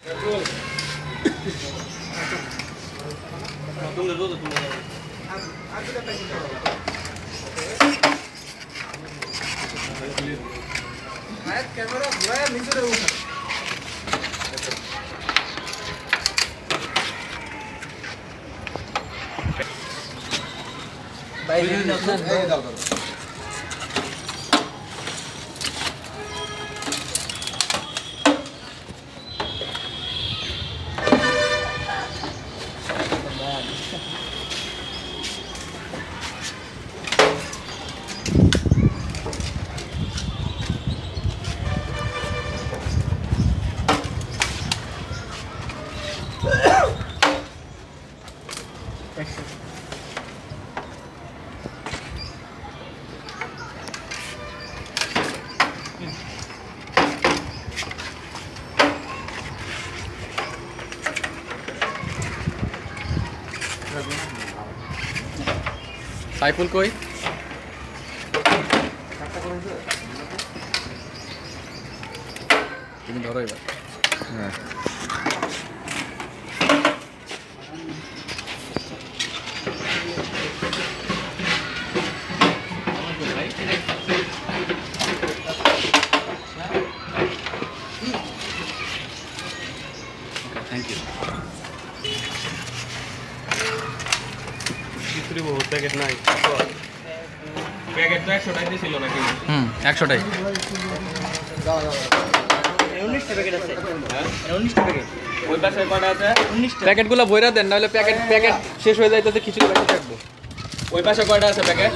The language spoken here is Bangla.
ক্যামেরা ঘুরায় নিচে দেবো বাইরে দাও সাইফুল কই? তুমি ধরো এবার। হ্যাঁ থ্যাংক ইউ। বহুত প্যাকেট নাই, প্যাকেট তো 100 টাকা ছিল নাকি? 100 টাই। 19টা প্যাকেট আছে। 19টা প্যাকেট। ওই পাশে কয়টা আছে? 19টা। প্যাকেটগুলো বইরা দেন, নাহলে প্যাকেট শেষ হয়ে যাইতেছে, খিচুড়ি বাকি থাকবো। ওই পাশে কয়টা আছে প্যাকেট?